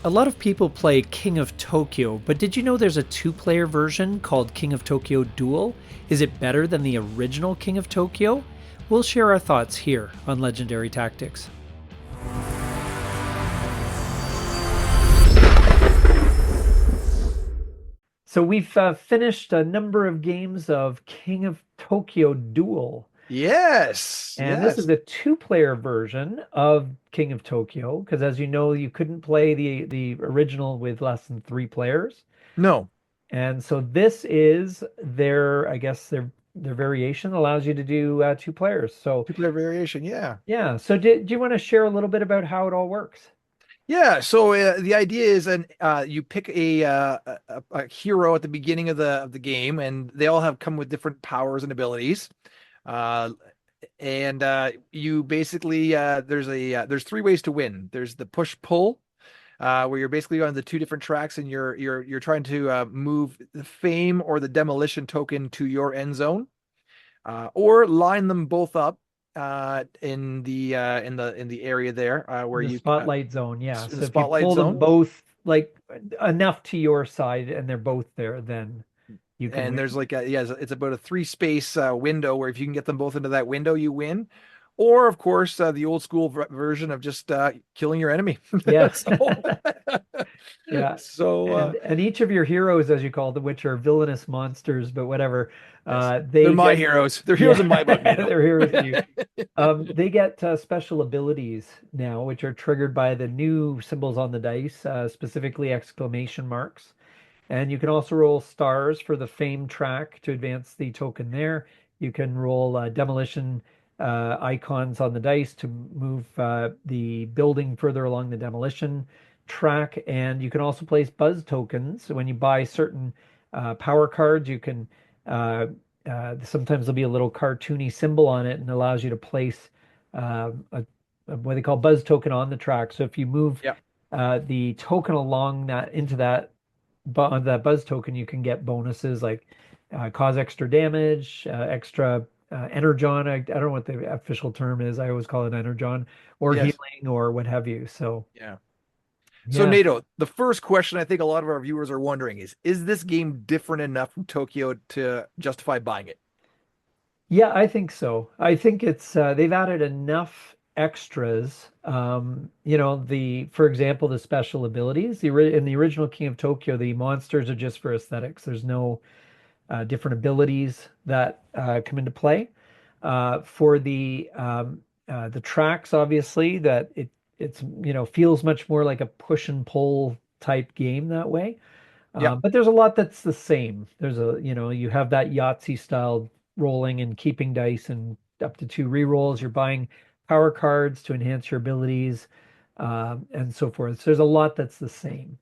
A lot of people play King of Tokyo, but did you know there's a two-player version called King of Tokyo Duel? Is it better than the original King of Tokyo? We'll share our thoughts here on Legendary Tactics. So we've finished a number of games of King of Tokyo Duel, Yes, and this is yes. a two-player version of King of Tokyo because, as you know, you couldn't play the original with less than three players. No, And so this is their, I guess their variation allows you to do two players. So two-player variation. Yeah. yeah. So do you want to share a little bit about how it all works? Yeah, so the idea is you pick a hero at the beginning of the game, and they all have come with different powers and abilities. Uh, and you basically there's three ways to win. There's the push pull, where you're basically on the two different tracks, and you're trying to move the fame or the demolition token to your end zone, or line them both up in the area there where The you spotlight zone, yeah. in So the if you spotlight pull them zone. both like enough to your side and they're both there, then you can And win. there's like it's about a three space window where if you can get them both into that window, you win. Or of course, the old school version of just killing your enemy. Yeah. so, Yeah. so And each of your heroes, as you call them, which are villainous monsters, but whatever, yes, they're they my get heroes. They're heroes yeah, in my book, Nato. they're heroes to you. They get special abilities now, which are triggered by the new symbols on the dice, specifically exclamation marks. And you can also roll stars for the fame track to advance the token there. You can roll demolition icons on the dice to move the building further along the demolition track. And you can also place buzz tokens. So when you buy certain power cards, you can sometimes there'll be a little cartoony symbol on it and allows you to place what they call buzz token on the track. So if you move Yeah. the token along that into that on that buzz token, you can get bonuses like cause extra damage, extra energon. I don't know what the official term is. I always call it energon or Yes. healing or what have you. So Yeah. So, yeah, Nato, the first question I think a lot of our viewers are wondering is this game different enough from Tokyo to justify buying it? yeah, I think so. I think it's they've added enough extras. The for example, the special abilities. In the original King of Tokyo, the monsters are just for aesthetics. There's no different abilities that come into play. For the tracks, obviously, that it's feels much more like a push and pull type game that way. Yeah. But there's a lot that's the same. You have that Yahtzee style rolling and keeping dice and up to two rerolls. You're buying power cards to enhance your abilities, and so forth. So there's a lot that's the same.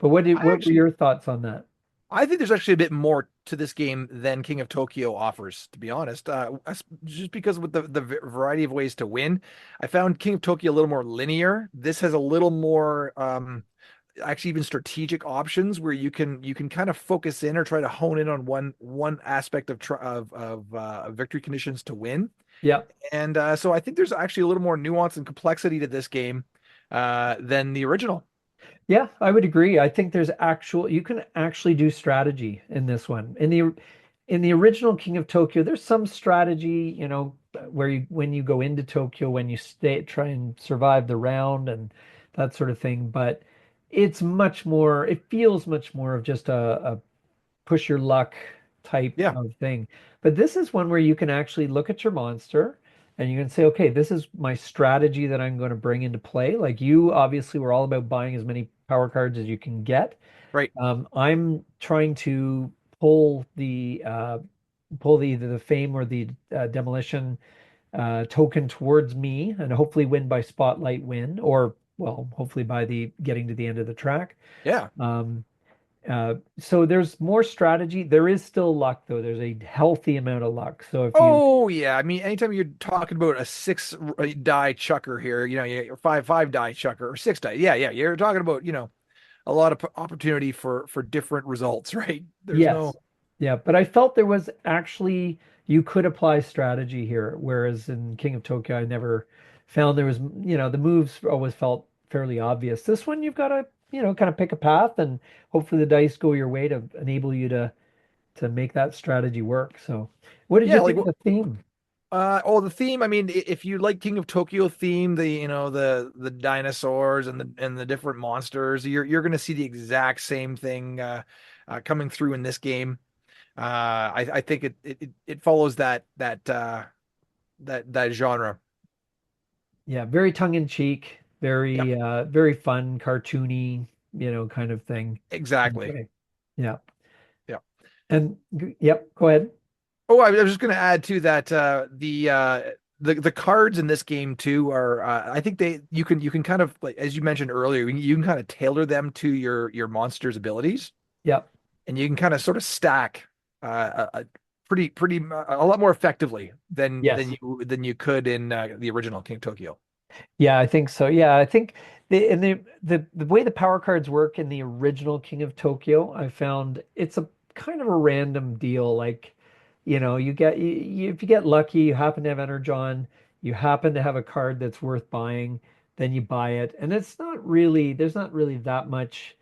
But I what were actually your thoughts on that? I think there's actually a bit more to this game than King of Tokyo offers, to be honest. Just because with the variety of ways to win, I found King of Tokyo a little more linear. This has a little more, actually even strategic options where you can kind of focus in or try to hone in on one aspect of victory conditions to win. Yeah. And so I think there's actually a little more nuance and complexity to this game than the original. Yeah, I would agree. I think you can actually do strategy in this one. In the original King of Tokyo, there's some strategy, where when you go into Tokyo, when you try and survive the round and that sort of thing. But it feels much more of just a push your luck type Yeah, of thing. But this is one where you can actually look at your monster and you can say, okay, this is my strategy that I'm going to bring into play. Like you obviously were all about buying as many power cards as you can get. right. I'm trying to pull either the fame or the demolition token towards me and hopefully win by spotlight win or well, hopefully by the getting to the end of the track. Yeah. Um, so there's more strategy. There is still luck, though. There's a healthy amount of luck. So if you, Oh yeah, I mean, anytime you're talking about a six die chucker here, or five die chucker or six die, yeah, you're talking about a lot of opportunity for different results, right? There's no, yes, yeah. But I felt there was actually you could apply strategy here, whereas in King of Tokyo, I never found there was, the moves always felt fairly obvious. This one, you've got to kind of pick a path and hopefully the dice go your way to enable you to make that strategy work. So, what did you Yeah, think of the theme? the theme. I mean, if you like King of Tokyo theme, the dinosaurs and the different monsters, you're going to see the exact same thing coming through in this game. I think it follows that genre. Yeah, very tongue in cheek, Yep, very fun, cartoony, kind of thing. exactly. Enjoy. Yeah. Yeah. And yep, go ahead. Oh, I was just going to add to that the cards in this game too are I think you can kind of like as you mentioned earlier you can kind of tailor them to your monster's abilities Yep. and you can kind of sort of stack pretty a lot more effectively than Yes. you could in the original King of Tokyo. Yeah, I think so. Yeah, I think the way the power cards work in the original King of Tokyo, I found it's a kind of a random deal. Like, if you get lucky, you happen to have Energon, you happen to have a card that's worth buying, then you buy it. And there's not really that much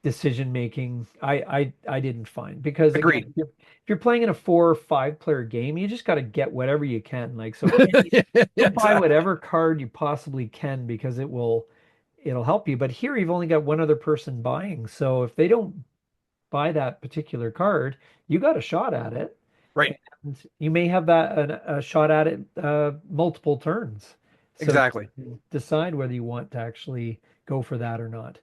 decision making I didn't find because again Agreed. if you're playing in a 4 or 5 player game you just got to get whatever you can like so Yeah, you'll buy exactly. whatever card you possibly can because it'll help you but here you've only got one other person buying so if they don't buy that particular card you got a shot at it Right. and you may have a shot at it multiple turns so Exactly. decide whether you want to actually go for that or not.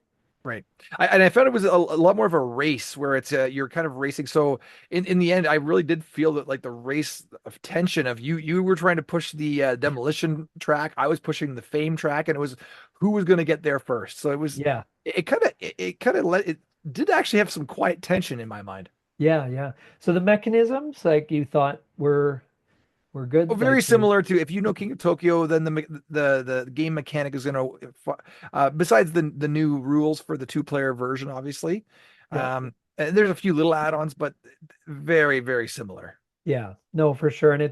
Right. And I found it was a lot more of a race where it's you're kind of racing. So in the end, I really did feel that like the race of tension of you were trying to push the demolition track. I was pushing the fame track, and it was who was going to get there first. So Yeah. it kind of let it did actually have some quiet tension in my mind. Yeah, yeah. So the mechanisms, like you thought, were Well, good. Like, very similar to if you know King of Tokyo, then the game mechanic is going to besides the new rules for the two-player version, obviously. yeah, And there's a few little add-ons, but very similar. yeah. No, for sure. And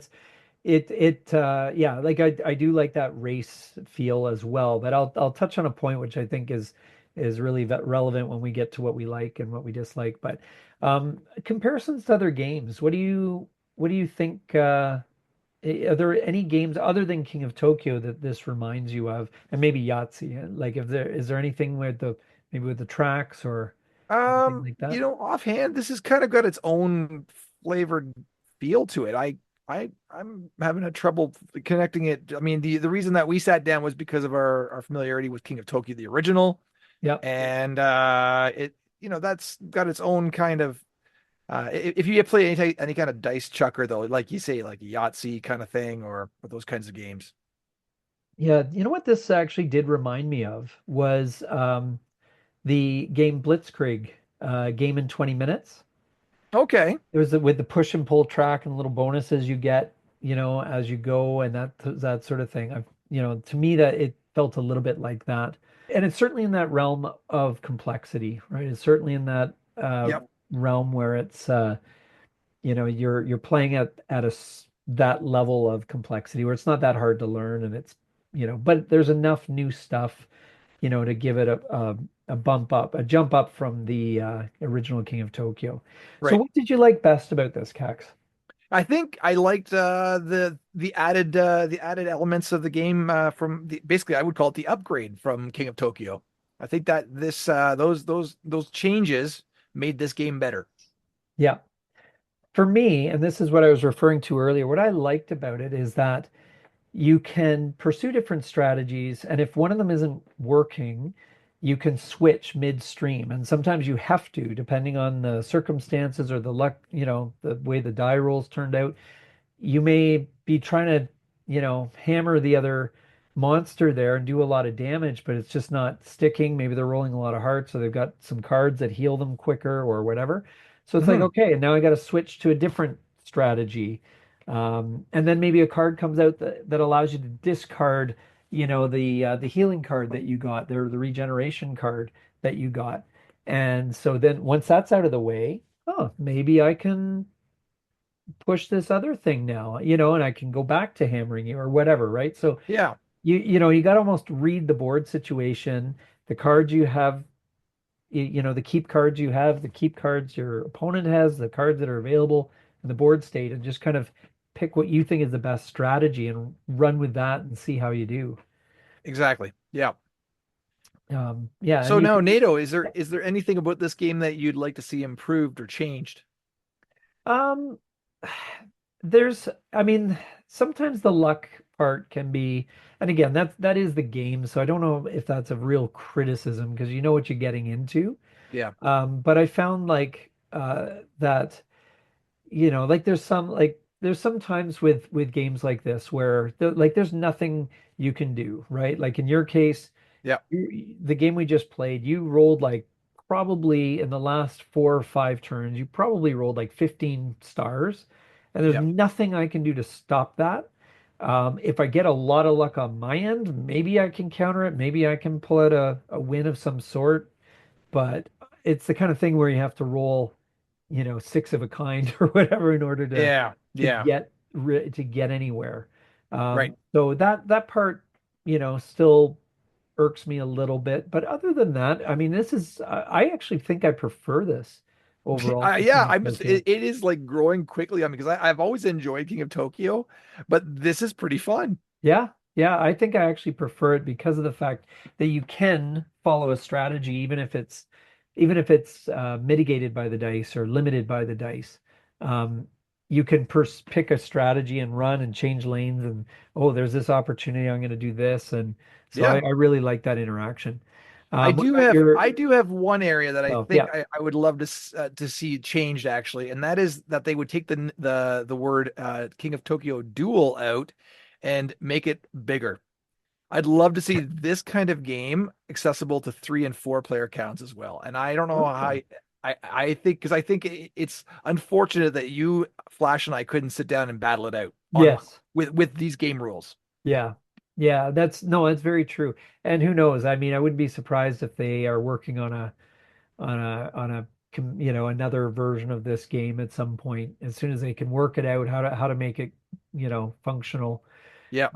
yeah, like I do like that race feel as well. But I'll touch on a point which I think is really relevant when we get to what we like and what we dislike. But comparisons to other games, what do you think? Are there any games other than King of Tokyo that this reminds you of? And maybe Yahtzee. Like, if there is there anything with the maybe with the tracks or anything like that? Offhand, this has kind of got its own flavored feel to it. I'm having a trouble connecting it. I mean, the reason that we sat down was because of our familiarity with King of Tokyo, the original, Yep. and that's got its own kind of if you play any kind of dice chucker though, like you say, like a Yahtzee kind of thing or those kinds of games. Yeah, you know what this actually did remind me of was the game Blitzkrieg, game in 20 minutes. Okay. It was with the push and pull track and little bonuses you get, as you go and that sort of thing. To me that it felt a little bit like that. And it's certainly in that realm of complexity, right? It's certainly in that Yep. realm where it's you're playing at that level of complexity where it's not that hard to learn and but there's enough new stuff to give it a bump up, a jump up from the original King of Tokyo. So Right. what did you like best about this, Cax? I think I liked the added elements of the game from the basically I would call it the upgrade from King of Tokyo. I think that this those changes made this game better. Yeah. For me, and this is what I was referring to earlier, what I liked about it is that you can pursue different strategies, and if one of them isn't working, you can switch midstream. And sometimes you have to, depending on the circumstances or the luck, the way the die rolls turned out. You may be trying to, hammer the other monster there and do a lot of damage, but it's just not sticking. Maybe they're rolling a lot of hearts, or they've got some cards that heal them quicker or whatever. So it's like, Hmm. okay, and now I got to switch to a different strategy. And then maybe a card comes out that allows you to discard, the healing card that you got, the regeneration card that you got. And so then once that's out of the way, oh, maybe I can push this other thing now, and I can go back to hammering you or whatever, right? So Yeah. you got to almost read the board situation, the cards you have, the keep cards you have, the keep cards your opponent has, the cards that are available in the board state, and just kind of pick what you think is the best strategy and run with that and see how you do. Exactly. Yeah. Yeah, and So you now, can just NATO, is there anything about this game that you'd like to see improved or changed? um there's I mean sometimes the luck part can be, and again that is the game, so I don't know if that's a real criticism because you know what you're getting into. Yeah. But I found like that like there's some times with games like this where like there's nothing you can do, right? Like in your case, Yeah. the game we just played, you rolled like probably in the last 4 or 5 turns, you probably rolled like 15 stars, and there's Yeah. nothing I can do to stop that. If I get a lot of luck on my end, maybe I can counter it. Maybe I can pull out a win of some sort, but it's the kind of thing where you have to roll, six of a kind or whatever in order to Yeah. to Yeah. get to get anywhere. Right. So that part, still irks me a little bit. But other than that, I mean, this is I actually think I prefer this overall to Yeah, King of Tokyo. it is like growing quickly on me because I've always enjoyed King of Tokyo, but this is pretty fun. Yeah, yeah, I think I actually prefer it because of the fact that you can follow a strategy even if it's mitigated by the dice or limited by the dice. Um, you can pick a strategy and run and change lanes and oh, there's this opportunity, I'm going to do this, and so I, Yeah. I really like that interaction. What about I your? do have one area that I Oh, think yeah. I would love to see changed actually, and that is that they would take the word King of Tokyo Duel out and make it bigger. I'd love to see this kind of game accessible to 3 and 4 player counts as well. And I don't know how Oh, I think because I think it's unfortunate that you, Flash, and I couldn't sit down and battle it out on yes. with these game rules. Yeah. Yeah, that's very true. And who knows? I mean, I wouldn't be surprised if they are working on a another version of this game at some point as soon as they can work it out how to make it, functional. Yeah.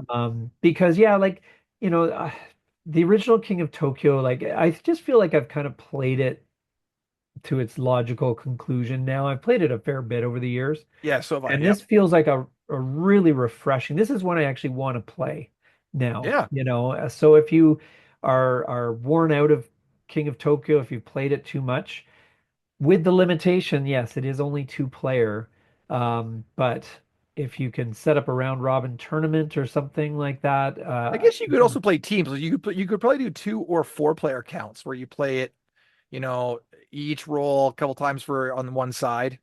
Because yeah, like, the original King of Tokyo, like I just feel like I've kind of played it to its logical conclusion now. I've played it a fair bit over the years. Yeah, so have I. And Yeah. this feels like a really refreshing. This is one I actually want to play now, Yeah. So if you are worn out of King of Tokyo, if you've played it too much, with the limitation, yes, it is only 2 player. But if you can set up a round robin tournament or something like that, I guess you could also play teams. So you could probably do 2 or 4 player counts where you play it, you know, each roll a couple times for on one side.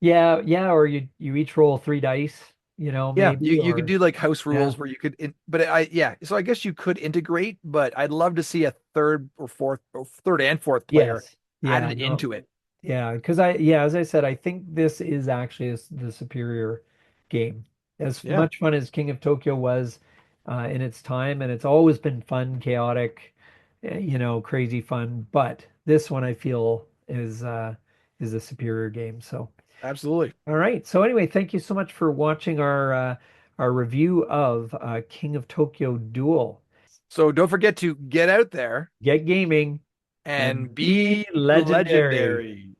yeah, yeah, or you each roll 3 dice, Yeah, maybe, you could or do like house yeah, rules where you could, but yeah. So I guess you could integrate, but I'd love to see a third and fourth player yes, yeah, added no. into it. Yeah, because as I said, I think this is actually the superior game. As Yeah, much fun as King of Tokyo was in its time, and it's always been fun, chaotic, crazy fun. But this one I feel is a superior game. So, absolutely. all right. So anyway, thank you so much for watching our review of King of Tokyo Duel. So don't forget to get out there Get gaming and and be be legendary. legendary.